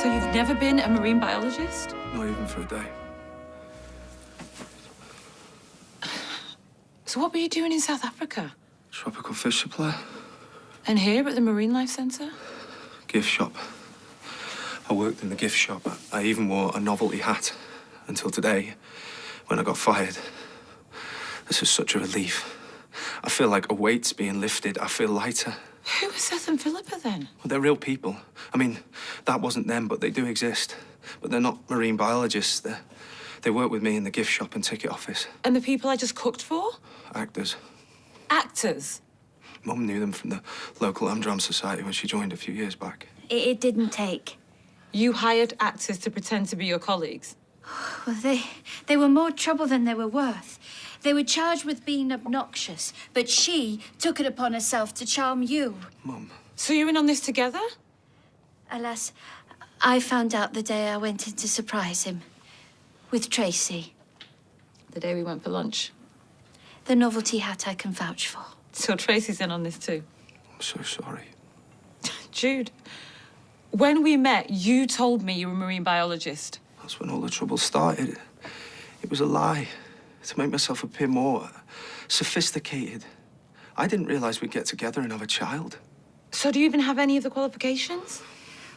So you've never been a marine biologist? Not even for a day. So what were you doing in South Africa? Tropical fish supply. And here at the Marine Life Centre? Gift shop. I worked in the gift shop. I even wore a novelty hat until today, when I got fired. This is such a relief. I feel like a weight's being lifted. I feel lighter. Who are Seth and Philippa then? Well, they're real people. I mean, that wasn't them, but they do exist. But they're not marine biologists. They work with me in the gift shop and ticket office. And the people I just cooked for? Actors. Actors? Mum knew them from the local Amdram Society when she joined a few years back. It didn't take. You hired actors to pretend to be your colleagues? Well, they were more trouble than they were worth. They were charged with being obnoxious, but she took it upon herself to charm you. Mum. So you're in on this together? Alas, I found out the day I went in to surprise him. With Tracy. The day we went for lunch. The novelty hat I can vouch for. So Tracy's in on this too? I'm so sorry. Jude, when we met, you told me you were a marine biologist. That's when all the trouble started. It was a lie to make myself appear more sophisticated. I didn't realize we'd get together and have a child. So do you even have any of the qualifications?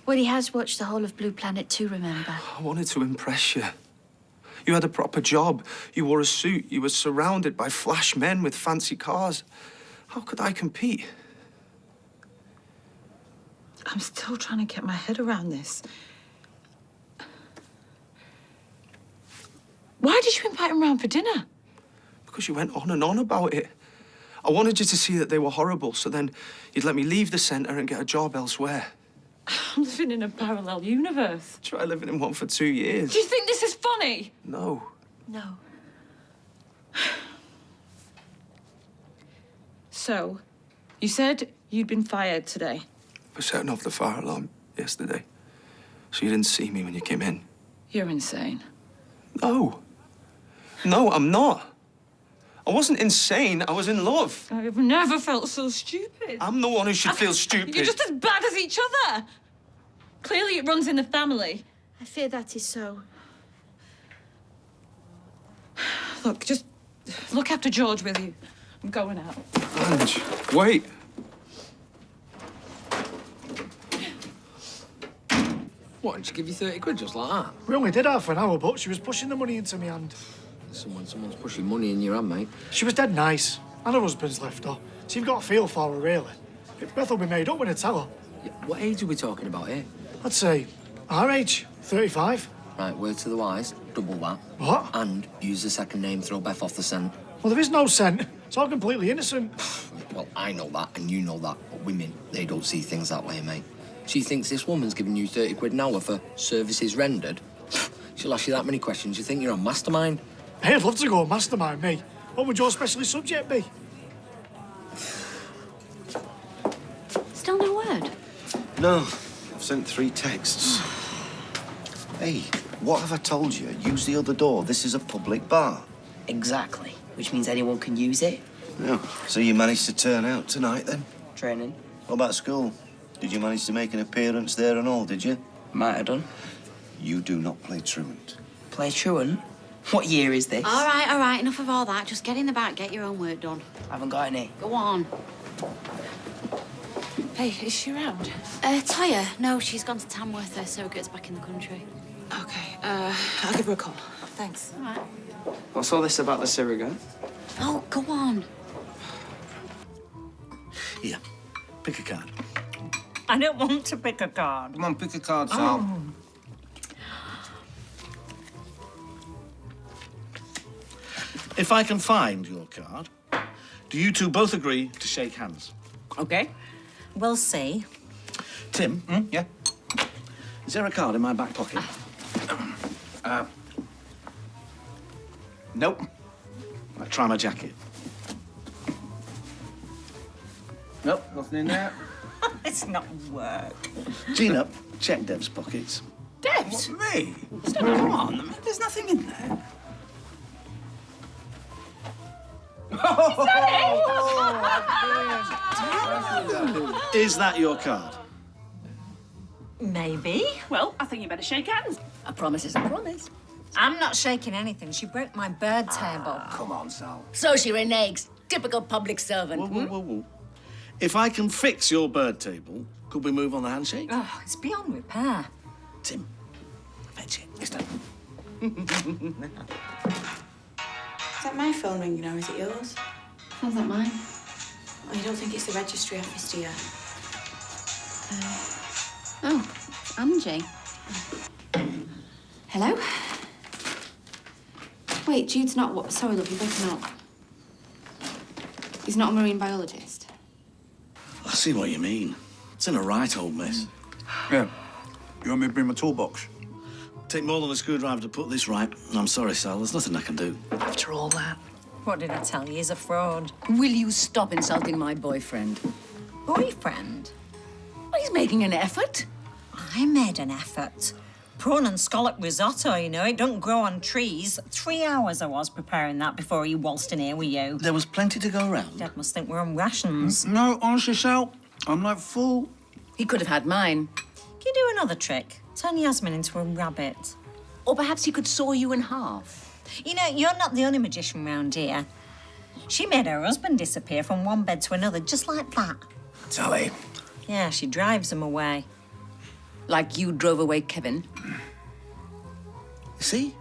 Well, he has watched the whole of Blue Planet too, remember? I wanted to impress you. You had a proper job. You wore a suit. You were surrounded by flash men with fancy cars. How could I compete? I'm still trying to get my head around this. Why did you invite him round for dinner? Because you went on and on about it. I wanted you to see that they were horrible, so then you'd let me leave the centre and get a job elsewhere. I'm living in a parallel universe. Try living in one for 2 years. Do you think this is funny? No. No. So, you said you'd been fired today. For setting off the fire alarm yesterday. So you didn't see me when you came in. You're insane. No. No, I'm not. I wasn't insane. I was in love. I've never felt so stupid. I'm the one who should feel stupid. You're just as bad as each other. Clearly it runs in the family. I fear that is so. Look, just look after George with you. I'm going out. Ange, wait. What, did she give you 30 quid just like that? We only did half an hour, but she was pushing the money into me hand. Someone's pushing money in your hand, mate. She was dead nice. And her husband's left her. So you've got a feel for her, really. Beth will be made up when I tell her. Yeah, what age are we talking about here? I'd say our age, 35. Right, word to the wise, double that. What? And use the second name, throw Beth off the scent. Well, there is no scent. It's all completely innocent. Well, I know that, and you know that, but women, they don't see things that way, mate. She thinks this woman's giving you 30 quid an hour for services rendered. She'll ask you that many questions, you think you're a mastermind? Hey, I'd love to go mastermind me. What would your specialist subject be? Still no word? No, I've sent 3 texts. Hey, what have I told you? Use the other door. This is a public bar. Exactly, which means anyone can use it. Yeah. So you managed to turn out tonight, then? Training. What about school? Did you manage to make an appearance there and all, did you? Might have done. You do not play truant. Play truant? What year is this? All right, enough of all that. Just get in the back, get your own work done. I haven't got any. Go on. Hey, is she around? Toya? No, she's gone to Tamworth. Her surrogate's back in the country. Okay, I'll give her a call. Thanks. All right. What's all this about the surrogate? Oh, go on. Here, pick a card. I don't want to pick a card. Come on, pick a card, Sal. If I can find your card, do you two both agree to shake hands? Okay. We'll see. Tim? Yeah? Is there a card in my back pocket? Nope. Right, try my jacket. Nope, nothing in there. It's not work. Gina, check Dev's pockets. Debs? Me? Come on, there's nothing in there. Is that your card? Maybe. Well, I think you better shake hands. A promise is a promise. I'm not shaking anything. She broke my bird table. Come on, Sal. So she reneges. Typical public servant. Whoa. If I can fix your bird table, could we move on the handshake? Oh, it's beyond repair. Tim, fetch it. It's done. Is that my phone ringing or is it yours? Sounds like mine. Oh, you don't think it's the registry office, do you? Oh, Angie. Hello? Wait, Jude's not what? Sorry, love, you're breaking up. He's not a marine biologist. I see what you mean. It's in a right old mess. Yeah. You want me to bring my toolbox? Take more than a screwdriver to put this right. I'm sorry, Sal. There's nothing I can do. After all that. What did I tell you? He's a fraud. Will you stop insulting my boyfriend? Boyfriend? Well, he's making an effort. I made an effort. Prawn and scallop risotto, you know, it don't grow on trees. 3 hours I was preparing that before he waltzed in here with you. There was plenty to go round. Dad must think we're on rations. No, honestly, Sal, I'm not full. He could have had mine. Can you do another trick? Turn Yasmin into a rabbit. Or perhaps he could saw you in half. You know, you're not the only magician round here. She made her husband disappear from one bed to another, just like that. Sally. Yeah, she drives him away. Like you drove away Kevin. You see?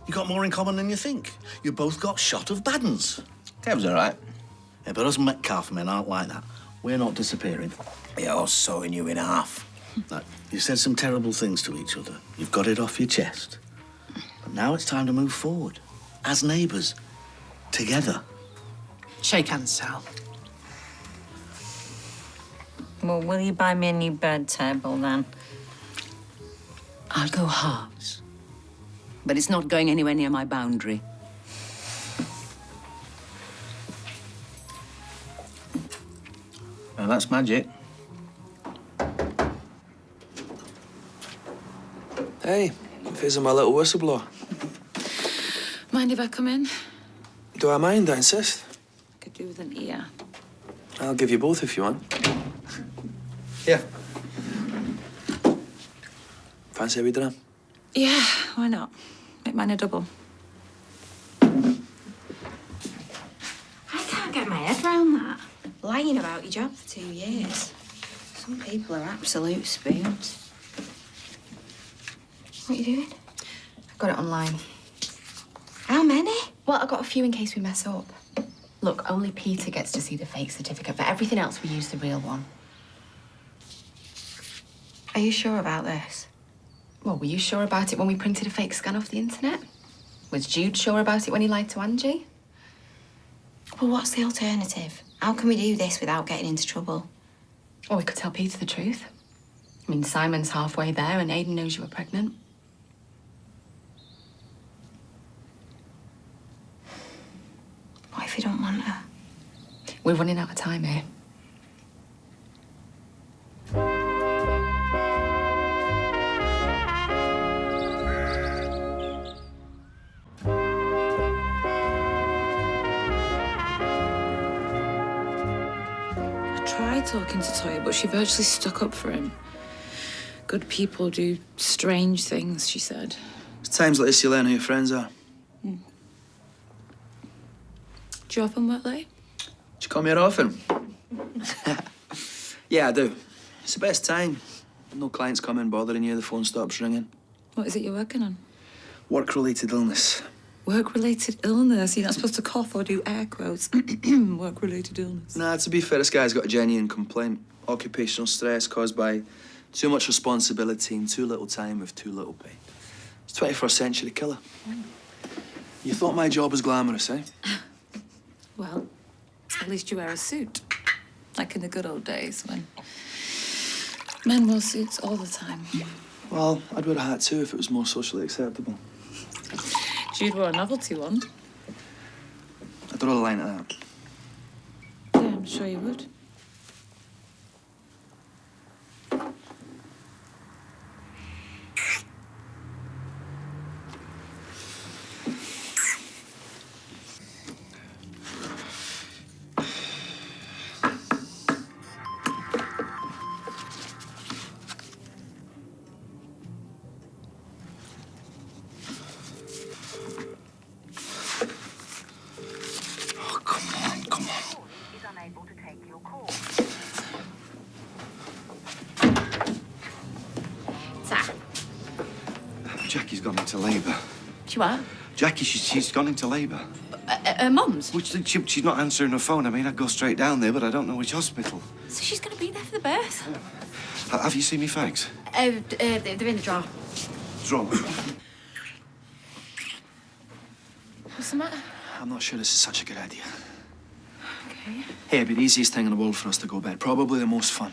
You got more in common than you think. You both got shot of bad uns. Kev's all right. Yeah, but us Metcalf men aren't like that. We're not disappearing. Yeah, I was sawing you in half. Look, you said some terrible things to each other. You've got it off your chest. But now it's time to move forward. As neighbours. Together. Shake hands, Sal. Well, will you buy me a new bird table then? I'll go halves. But it's not going anywhere near my boundary. Now, that's magic. Hey, here's my little whistleblower. Mind if I come in? Do I mind? I insist. Could do with an ear. I'll give you both if you want. Yeah. Fancy a wee dram? Yeah, why not? Make mine a double. I can't get my head round that. Lying about your job for 2 years. Some people are absolute spoons. What are you doing? I got it online. How many? Well, I got a few in case we mess up. Look, only Peter gets to see the fake certificate. For everything else, we use the real one. Are you sure about this? Well, were you sure about it when we printed a fake scan off the internet? Was Jude sure about it when he lied to Angie? Well, what's the alternative? How can we do this without getting into trouble? Or we could tell Peter the truth. I mean, Simon's halfway there and Aidan knows you were pregnant. What if you don't want her? We're running out of time here. I tried talking to Toya, but she virtually stuck up for him. Good people do strange things, she said. It's times like this you learn who your friends are. Do you often work late? Do you come here often? Yeah, I do. It's the best time. No clients come in bothering you, the phone stops ringing. What is it you're working on? Work-related illness. Work-related illness? You're not supposed to cough or do air quotes. Work-related illness. Nah, to be fair, this guy's got a genuine complaint. Occupational stress caused by too much responsibility and too little time with too little pay. It's 21st century killer. You thought my job was glamorous, eh? Well, at least you wear a suit. Like in the good old days when men wore suits all the time. Well, I'd wear a hat too if it was more socially acceptable. Jude wore a novelty one. I'd draw the line at that. Yeah, I'm sure you would. Jackie's gone into labour. She what? Jackie, she's gone into labour. Her mum's? She's not answering her phone. I mean, I'd go straight down there, but I don't know which hospital. So she's going to be there for the birth? Have you seen me fags? They're in the drawer. What's wrong? What's the matter? I'm not sure this is such a good idea. Okay. Hey, it'd be the easiest thing in the world for us to go bed. Probably the most fun.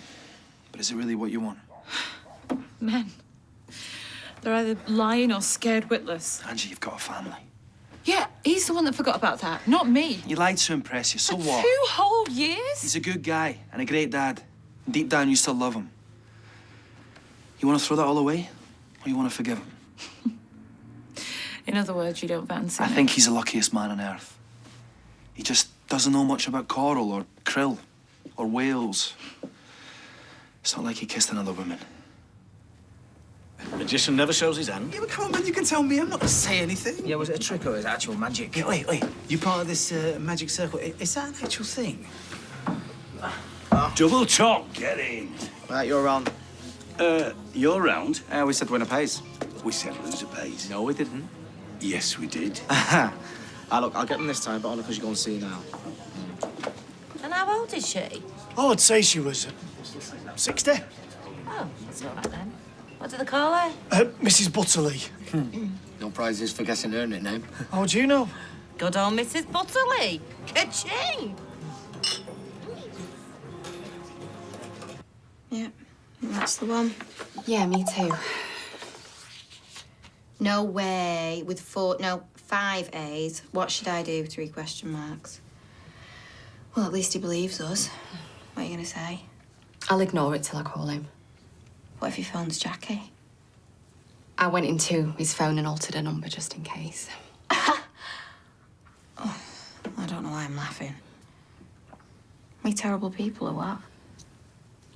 But is it really what you want? Men. They're either lying or scared witless. Angie, you've got a family. Yeah, he's the one that forgot about that, not me. He lied to impress you, so For what? 2 whole years? He's a good guy and a great dad. And deep down, you still love him. You want to throw that all away? Or you want to forgive him? In other words, you don't fancy I him. think he's the luckiest man on earth. He just doesn't know much about coral or krill or whales. It's not like he kissed another woman. Magician never shows his hand. Yeah, but come on, man, you can tell me. I'm not going to say anything. Yeah, was it a trick or is it actual magic? Yeah, wait. You part of this magic circle. Is that an actual thing? Double chop, get in. Right, you're on. You're round. We said winner pays. We said loser pays. No, we didn't. Yes, we did. Look, I'll get them this time, but only because you're going to see now. And how old is she? Oh, I'd say she was 60. Oh, that's all right then. What do they call her? Mrs. Butterley. No prizes for guessing her nickname. How do you know? Good old Mrs. Butterley. Ka-ching! Yeah, that's the one. Yeah, me too. No way. With 5 A's. What should I do? 3 question marks. Well, at least he believes us. What are you going to say? I'll ignore it till I call him. What if he phones Jackie? I went into his phone and altered a number just in case. I don't know why I'm laughing. We terrible people or what?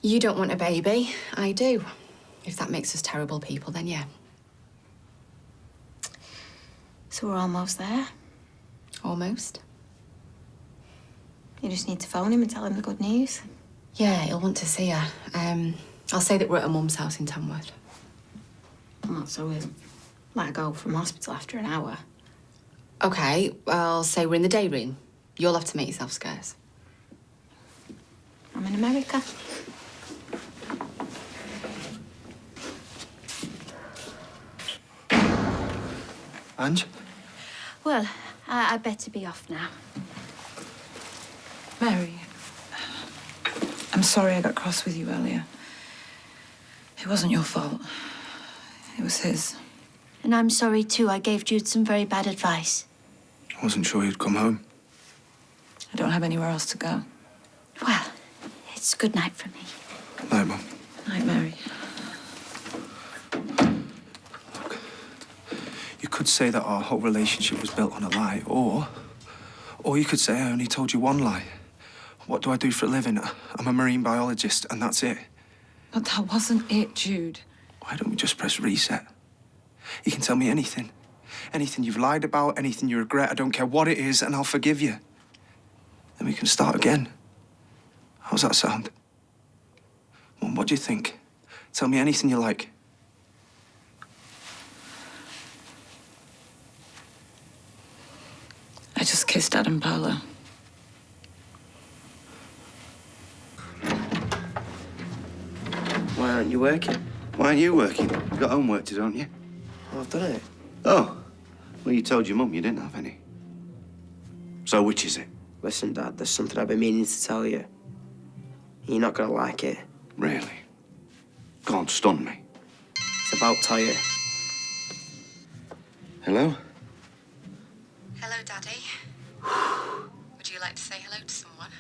You don't want a baby. I do. If that makes us terrible people, then yeah. So we're almost there. Almost. You just need to phone him and tell him the good news. Yeah, he'll want to see her. I'll say that we're at her mum's house in Tamworth. Oh, so we let her go from hospital after an hour. Okay, I'll say we're in the day room. You'll have to make yourself scarce. I'm in America. Ange? Well, I better be off now. Mary, I'm sorry I got cross with you earlier. It wasn't your fault. It was his. And I'm sorry, too. I gave Jude some very bad advice. I wasn't sure you'd come home. I don't have anywhere else to go. Well, it's good night for me. Night, Mum. Night, Mary. You could say that our whole relationship was built on a lie, or you could say I only told you one lie. What do I do for a living? I'm a marine biologist, and that's it. But that wasn't it, Jude. Why don't we just press reset? You can tell me anything. Anything you've lied about, anything you regret, I don't care what it is, and I'll forgive you. Then we can start again. How's that sound? Mum, what do you think? Tell me anything you like. I just kissed Dad and Paolo. Why aren't you working? Why aren't you working? You've got homework to do, don't you? Well, I've done it. Oh. Well, you told your mum you didn't have any. So which is it? Listen, Dad, there's something I've been meaning to tell you. You're not gonna like it. Really? Go on, stun me. It's about Tyre. Hello? Hello, Daddy. Would you like to say hello to someone?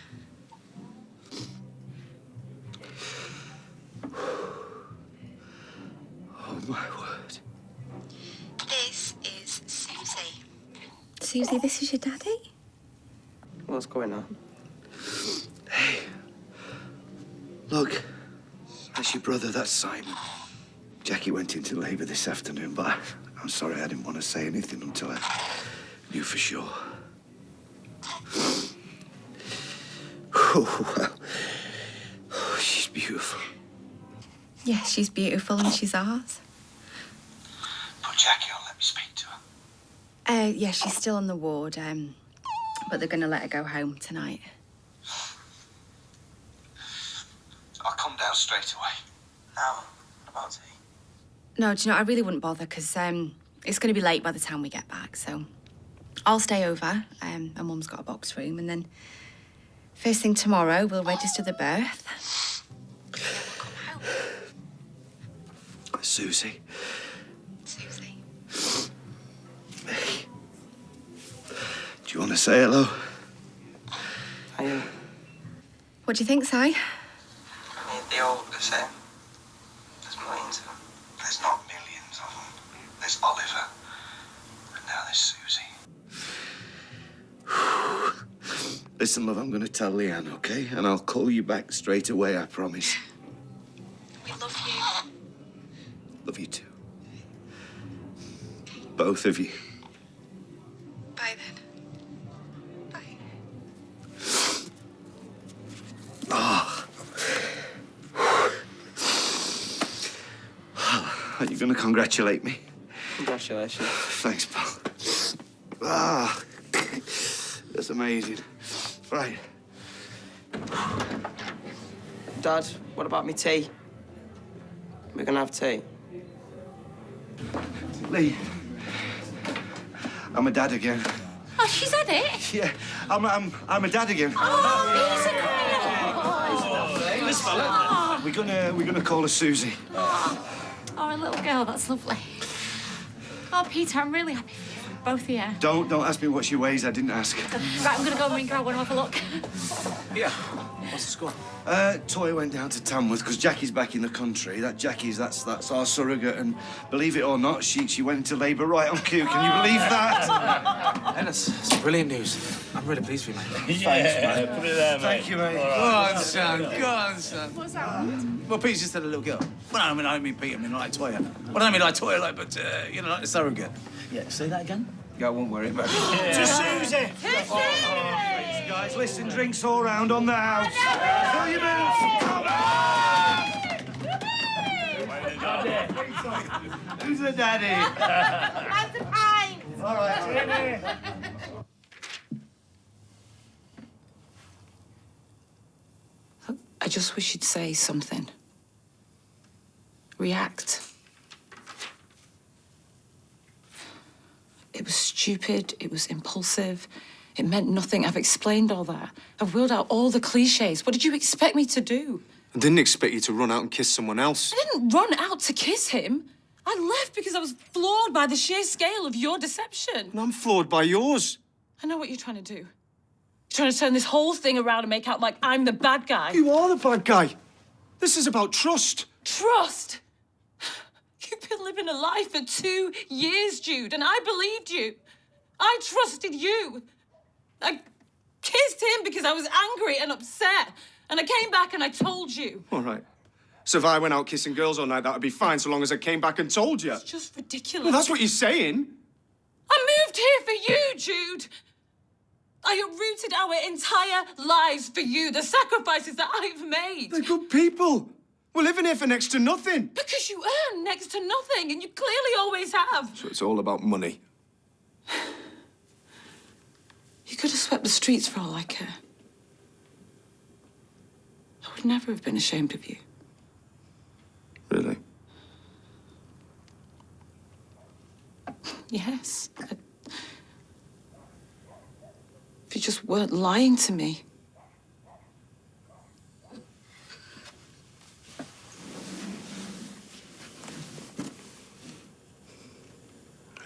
Oh, my word. This is Susie. Susie, this is your daddy? What's going on? Hey. Look. That's your brother, that's Simon. Jackie went into labour this afternoon, but I'm sorry I didn't want to say anything until I knew for sure. Oh, well. Oh, she's beautiful. Yeah, she's beautiful and she's ours. But Jackie will let me speak to her. Yeah, she's still on the ward, but they're going to let her go home tonight. I'll come down straight away. Now, about tea. No, do you know, I really wouldn't bother because it's going to be late by the time we get back, so I'll stay over. And Mum's got a box room, and then first thing tomorrow, we'll register the birth. Susie. Susie. Hey. Do you want to say hello? What do you think, Si? I mean, they all look the same. There's millions of them. There's not millions of them. There's Oliver. And now there's Susie. Listen, love, I'm going to tell Leanne, okay? And I'll call you back straight away, I promise. We love you. Love you too. Both of you. Bye then. Bye. Oh. Are you going to congratulate me? Congratulations. Thanks, pal. Ah, that's amazing. Right. Dad, what about me tea? We're gonna have tea. Lee, I'm a dad again. Oh, she's had it? Yeah, I'm a dad again. This fella. We're gonna call her Susie. Oh, a little girl, that's lovely. Oh, Peter, I'm really happy for you, both of you. Don't ask me what she weighs. I didn't ask. Right, I'm gonna go and ring her. I want to have a look. Yeah. What's the score? Toy went down to Tamworth because Jackie's back in the country. That's our surrogate, and believe it or not, she went into labour right on cue. Can you believe that? Hey, that's brilliant news. I'm really pleased with you, mate. Thanks, man. Put it there, mate. Thank you, mate. All Go right. on, son. Go on, son. What's that? Well, Pete's just had a little girl. Well, I don't mean Pete. I mean like Toya. Well, I don't mean like Toya, like, but you know, like the surrogate. Yeah, say that again. Yeah, I won't worry about it. To Susie! Guys, listen, drinks all round on the house. Fill your boots. Who's the daddy? Lots of time. All right. I just wish you'd say something. React. It was stupid, it was impulsive, it meant nothing. I've explained all that. I've wheeled out all the cliches. What did you expect me to do? I didn't expect you to run out and kiss someone else. I didn't run out to kiss him. I left because I was floored by the sheer scale of your deception. And I'm floored by yours. I know what you're trying to do. You're trying to turn this whole thing around and make out like I'm the bad guy. You are the bad guy. This is about trust. Trust? You've been living a lie for 2 years, Jude, and I believed you. I trusted you. I kissed him because I was angry and upset, and I came back and I told you. All right. So if I went out kissing girls all night, that would be fine, so long as I came back and told you. It's just ridiculous. Well, that's what you're saying. I moved here for you, Jude. I uprooted our entire lives for you, the sacrifices that I've made. They're good people. We're living here for next to nothing. Because you earn next to nothing, and you clearly always have. So it's all about money. You could have swept the streets for all I care. I would never have been ashamed of you. Really? Yes. If you just weren't lying to me.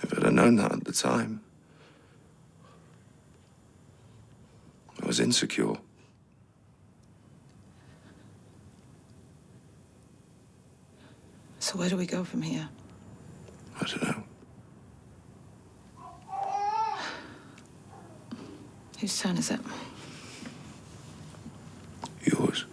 If I'd have known that at the time, I was insecure. So where do we go from here? I don't know. Whose turn is it? Yours.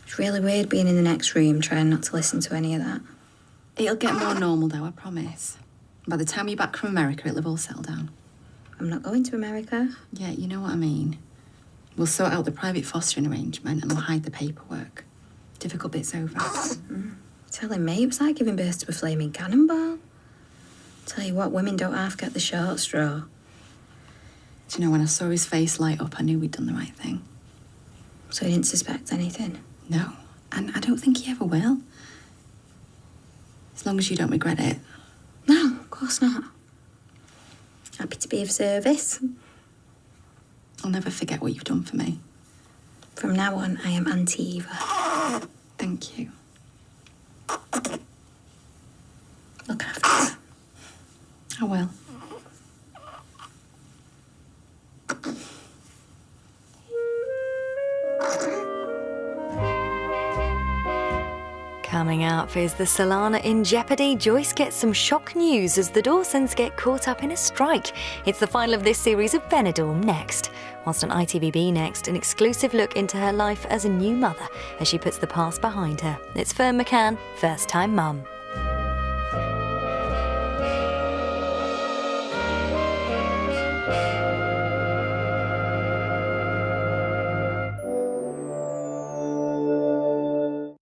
It's really weird being in the next room trying not to listen to any of that. It'll get more normal, though, I promise. By the time you're back from America, it'll have all settled down. I'm not going to America. Yeah, you know what I mean. We'll sort out the private fostering arrangement and we'll hide the paperwork. Difficult bit's over. Telling me it was like giving birth to a flaming cannonball. Tell you what, women don't half get the short straw. Do you know, when I saw his face light up, I knew we'd done the right thing. So he didn't suspect anything? No, and I don't think he ever will. As long as you don't regret it. No, of course not. Happy to be of service. I'll never forget what you've done for me. From now on, I am Auntie Eva. Thank you. Look after her. I will. Coming up, is the Solana in jeopardy? Joyce gets some shock news as the Dawsons get caught up in a strike. It's the final of this series of Benidorm next. Whilst on ITVB next, an exclusive look into her life as a new mother as she puts the past behind her. It's Fern McCann, First Time Mum.